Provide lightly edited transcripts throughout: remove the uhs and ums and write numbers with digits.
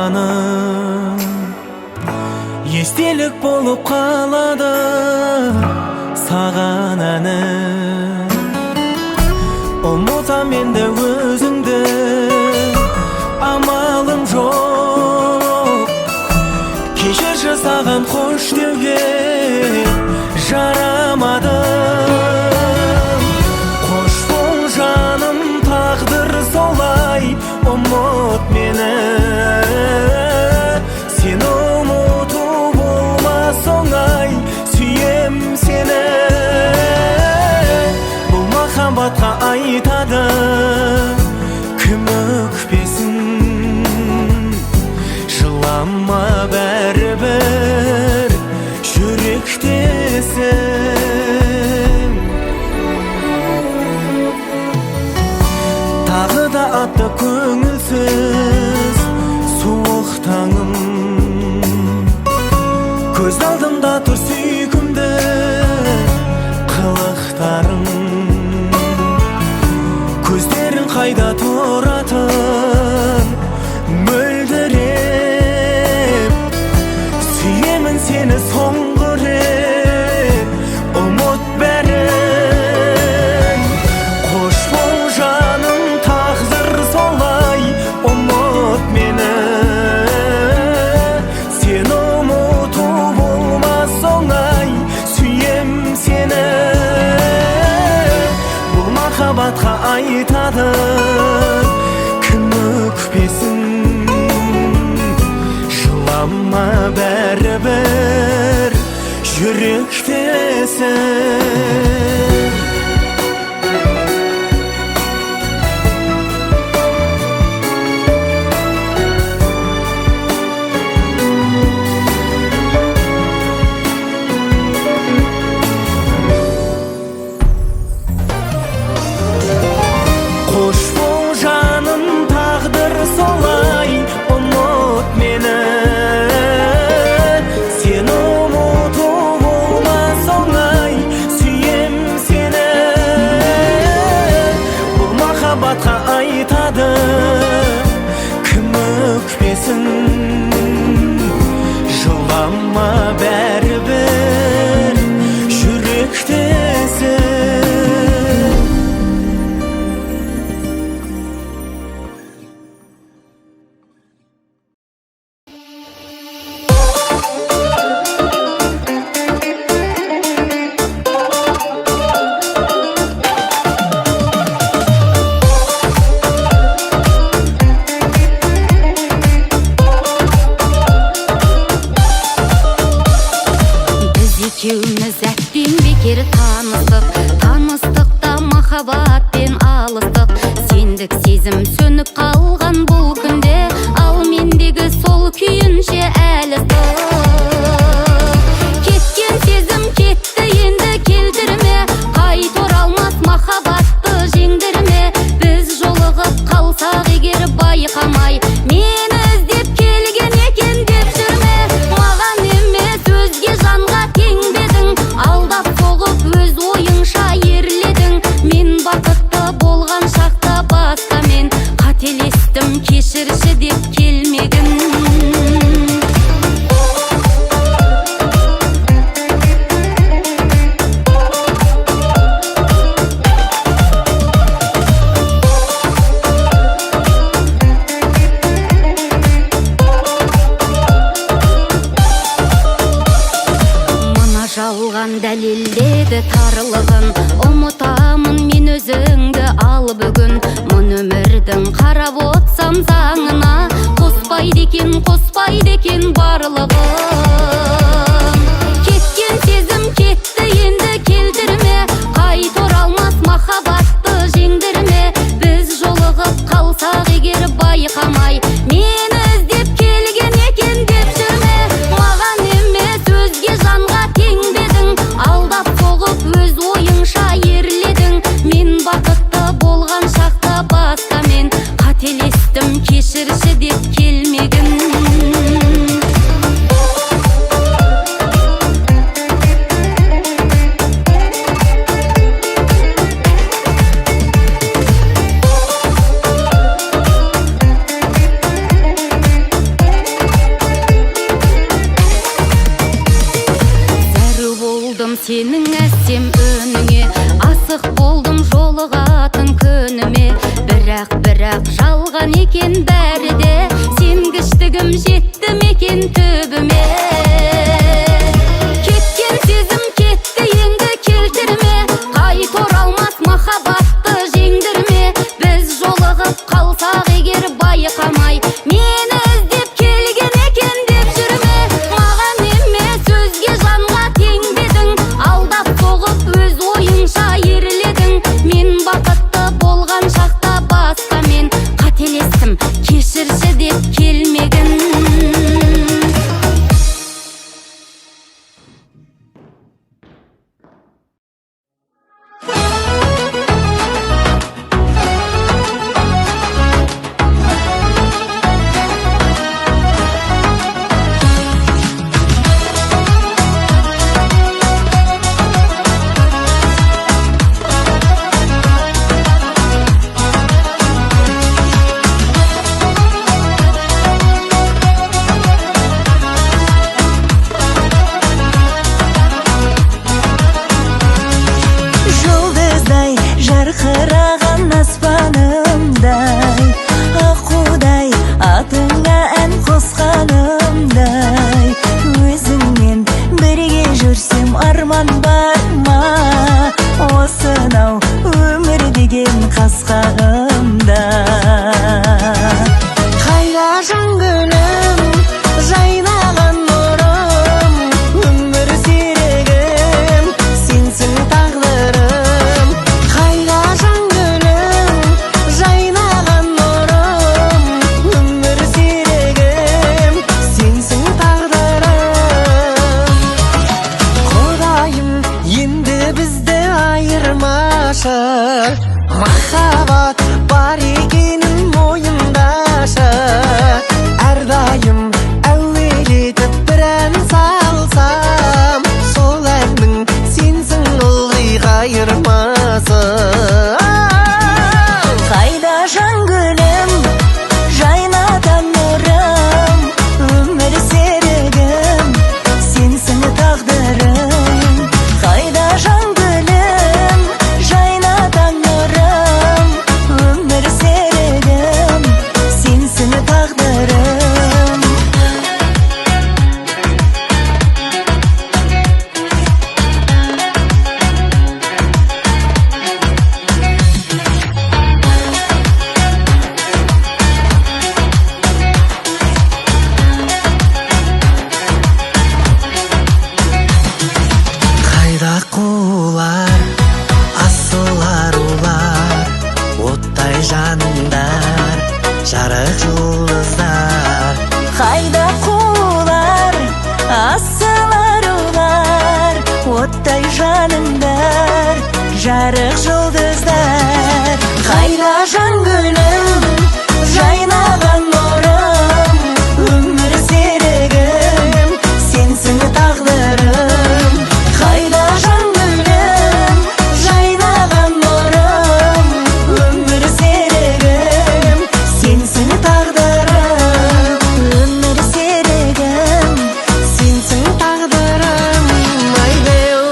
қалғаным естелік болып қалады саған әнім. Ұмытам енді өзіңді, амалым жоқ. Кешірші саған қош деуге жарамадым. Қош бол жаным, тағдыр солай, ұмыт мені. Сен ұмыту болмас оңай, сүйем сені. Бұл махаббатқа айтады кім өкпесін. Жылама бәрібір жүректесің. Тағы да атты көңілсіз суық таңым. Көз алдымда тұр сүйкімді қылықтарың. Көздерің қайда тұратын мөлдіреп. Сүйемін сені соңғы рет, ұмыт бәрін. Қош бол жаным, тағдыр солай, ұмыт мені. Сен ұмыту болмас оңай, сүйем сені. Бұл махаббатқа айтады кім өкпесін. Жылама бәрібір жүректесің. Қош бол жаным, тағдыр солай, ұмыт мені. Сен ұмыту болмас оңай, сүйем сені. Бұл махаббатқа айтады кім өкпесін. Жылама бәрібір жүректесің. Екеуміз әттен бекер таныстық та махаббатпен алыстық. Сендік сезім сөніп қалған бұл күнде, ал мендегі сол күйінше әлі ыстық. Кеткен сезім кетті, енді келдірме, қайта оралмас махаббатты жеңдірме. Біз жолығып қалсақ егер байқамай, мені іздеп келген екен деп жүрме. Маған емес өзге жанға теңбедің, алдап соғып өз ойыңша ерледің. Мен бақытты болған шақта басқамен қателестім, кешірші деп келмегін. Жалған дәлелдеді тарлығын, ұмытамын мен өзіңді ал бүгін. Мұн өмірдің қарап отсам заңына, қоспайды екен барлығын. Кеткен сезім кетті, енді келдірме, қайта оралмас махаббатты жеңдірме. Біз жолығып қалсақ егер байқамай, мені іздеп келген екен деп жүрме. Маған емес өзге жанға теңбедің, алдап соғып өз ойыңша ерледің. Мен бақытты болған шақта басқамен қателестім, кешірші деп келмегін. сенің әсем үніңе асық болдым жолығатын күніме. Бірақ жалған екен бәрі де, сенгіштігім жетті мекен түбіме. Кеткен сезім кетті енді келтірме, қайт оралмас махаббатты жеңдірме. Біз жолығып қалсақ егер байқамай, мені іздеп келген екен деп жүрме. Маған емес өзге жанға теңбедің, алдап соғып өз ойыңша ерледің. Мен бақытты болған шақта басқамен қателестім, кешірші деп келмегін. Жарқыраған аспанымдай, аққудай атыңа ән қосқанымдай. Өзіңмен бірге жүрсем арман бар ма, осынау өмір деген қасқағымда. Қайда жан гүлім, жайнаған нұрым, өмір серігім, сенсің тағдырым. Қайда жан гүлім, жайнаған нұрым, өмір серігім, сенсің тағдырым. Құдайым енді бізді айырмашы, махаббат бар екенін мойындашы. Әрдайым әуелетіп бір ән салсам, сол әннің сенсің ылғи қайырмасы. Қайда жан гүлім, жайнаған нұрым, өмір серігім, сенсің тағдырым. Қайда жан гүлім, жайнаған нұрым, өмір серігім, сенсің тағдырым. Қайда қулар, асыл арулар, оттай жаныңдар, жарық жұлдыздар. Қайда қулар, асыл арулар, оттай жаныңдар, жарық жұлдыздар. Қайда жан гүлім, жайнаған нұрым, өмір серігім, сенсің тағдырым. Қайда жан гүлім, жайнаған нұрым, өмір серігім, сенсің тағдырым. Өмір серігім, сенсің тағдырым. Айбеу.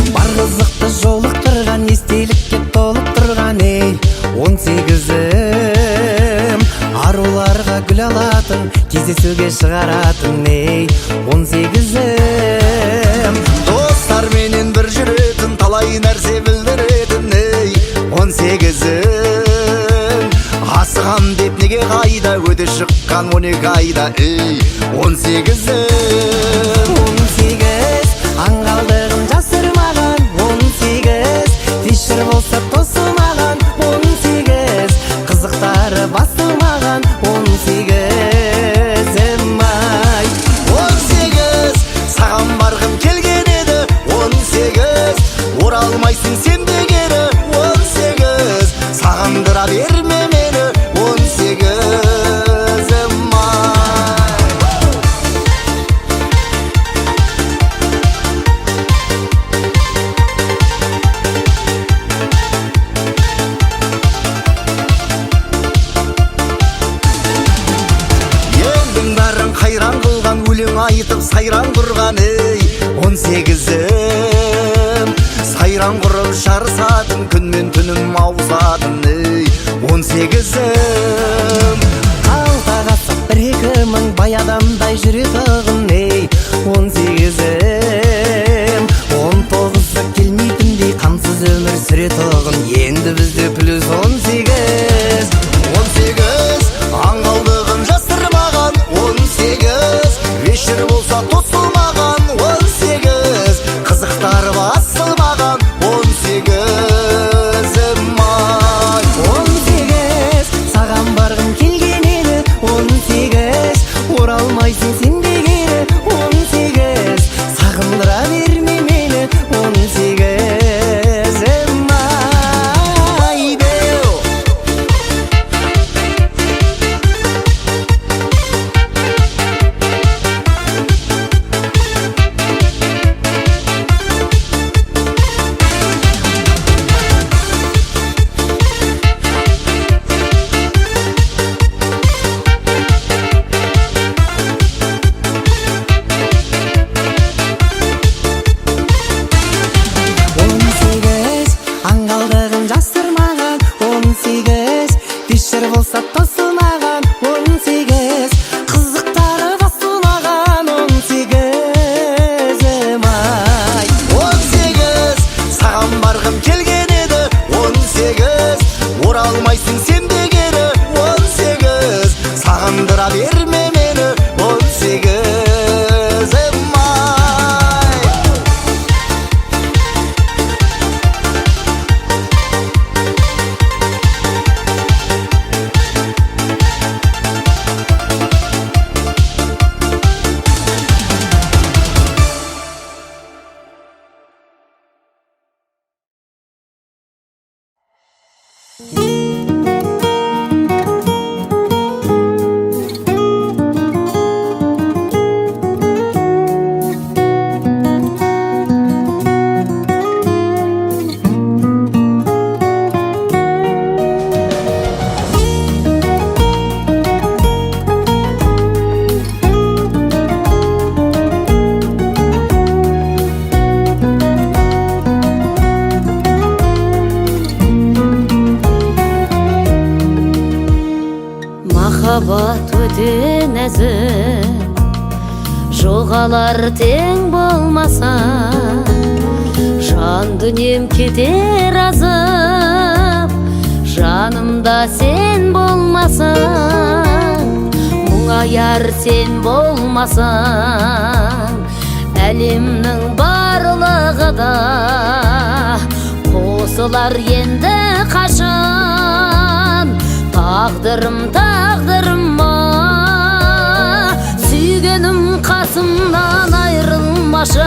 Бар қызықты жолықтырған, естелікке толып тұрған, ей 18-ім. Аруларға гүл алатын, кездесуге шығаратын, ей 18-ім. Достарменен бір жүретін, талай нәрсе білдіретін, ей 18-ім. Асығам деп неге қайда, өте шыққан 12 айда, ей 18-ім. 18 аңғалдығын жасырмаған, 18 тишір болса тосылмаған, 18 қызықтары басылмаған, 18-ім ай. айтып сайран құрған ей 18-ім сайран құрып жарысатын күнмен түнім ауысатын ей 18-ім қалтаға сап 1-2 мың бай адамдай жүретұғын ей 18-ім 19-ы келмейтіндей қамсыз өмір сүретұғын енді бізде плюс 18 аңғалдығын жастырмаған 18 вечер болса тосылмаған 18 қызықтар басылмаған 18-ім ай 18 саған барғым келген еді 18 оралмайсың сен де кері 18 сағындыра берме мені 18-ім ай деу аңғалдығын жасырмаған 18 вечер болса тосылмаған 18 қызықтары басылмаған 18-ім ай 18 саған барғым келген еді 18 оралмайсың сен де кері 18 сағындыра берме мені 18-ім ай махаббат өте нәзік жоғалар тең болмаса жан дүнием кетер азып жанымда сен болмасаң мұңаяр сен болмасаң әлемнің барлығы да қосылар енді қашан тағдырыма сүйгенім қасымнан айрылмашы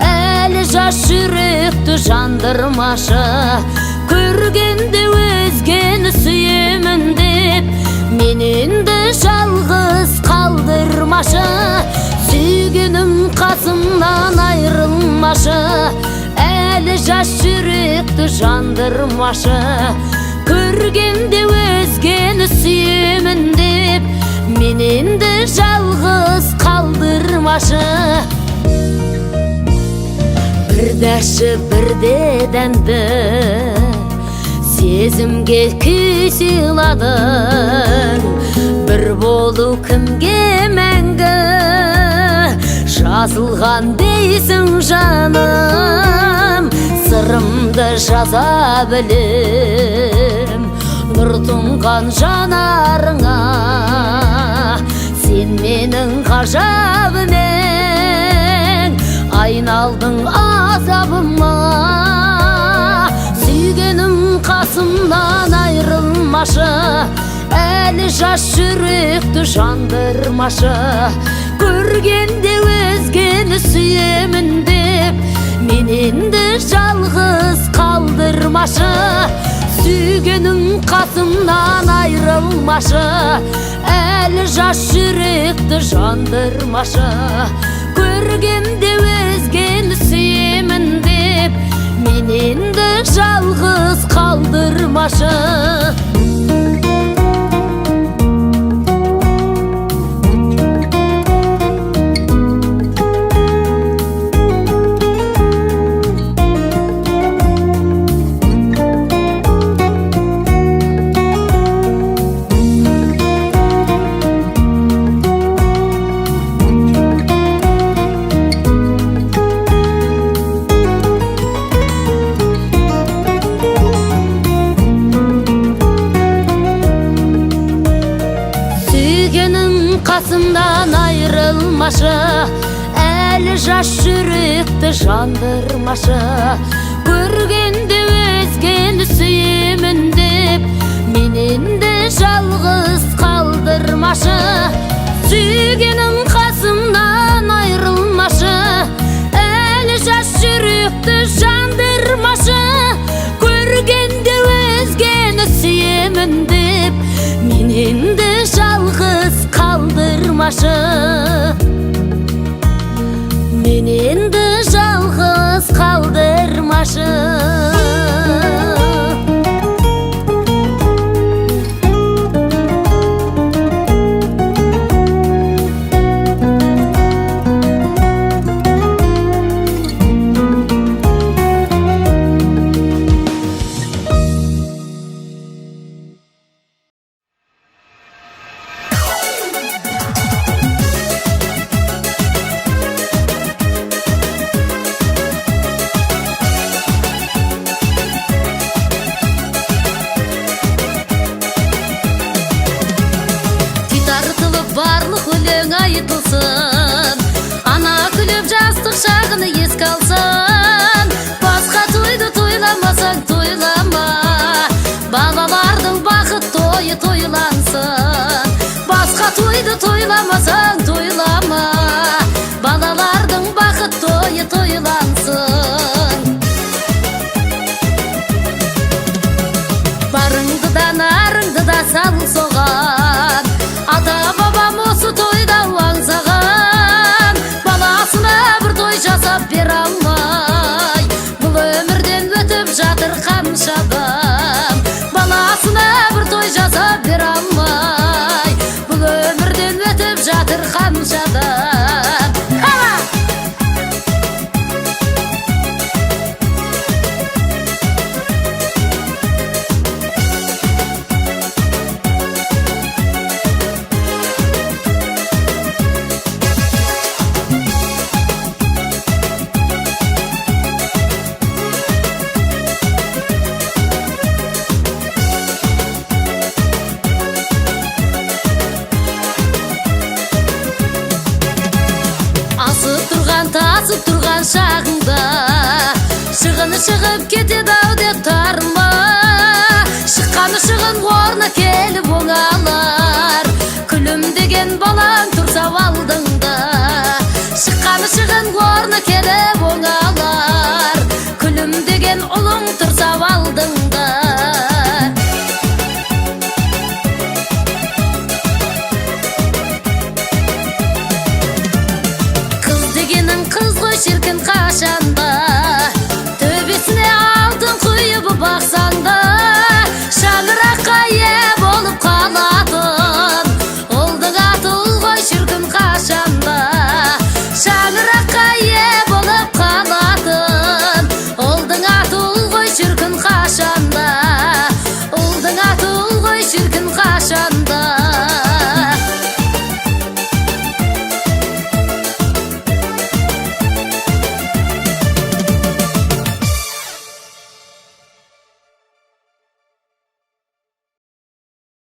әлі жас жүректі жандырмашы көргенде өзгені сүйемін деп мен енді жалғыз қалдырмашы сүйгенім қасымнан айрылмашы әлі жас жүректі жандырмашы көргенде өзгені сүйемін деп мен енді жалғыз қалдырмашы бірдәші бірде дәмді сезімге күй сыйладың бір болу кімге мәңгі жазылған дейсің жаным сырымды жаза білем нұр тұнған жанарыңа сен менің ғажабымең айналдың азабыма сүйгенім қасымнан айрылмашы әлі жас жүректі жандырмашы көргенде өзгені сүйемін деп мен енді жалғыз қалдырмашы сүйгенің қасымнан айрылмашы әлі жас жүректі жандырмашы көргенде өзгені сүйемін деп мен енді жалғыз қалдырмашы қасымдан айрылмашы, әлі жас жүректі жандырмашы. Көргенде өзгені сүйемін деп, мененді жалғыз қалдырмашы. Сүйгенің қасымнан айрылмашы, әлі жас жүректі жандырмашы. Көргенде өзгені сүйемін деп, мененді жалғыз қалдырмашы. Мененді жалғыз қалдырмашы. Барлық өлең айтылсын, ана күліп жастық шағыны еске алсын. Басқа тойды тойламасаң тойлама, балалардың бақыт тойы тойлансын. Басқа тойды тойламасаң тойлама, балалардың бақыт тойы тойлансын. Барыңды да нарыңды да сал соған, ата-бабам осы тойда аңсаған. Баласына бір той жасап бер алмай, бұл өмірден өтіп жатыр қанша адам. Баласына бір той жасап бер алмай, бұл өмірден өтіп жатыр қанша адам. Тасып тұрған шағыңда шығыны шығып кетеді-ау деп тарма. Шыққаны шығын орны келіп оңалар, күлімдеген балаң тұрса алдыңда. Шыққаны шығын орны келіп оңалар.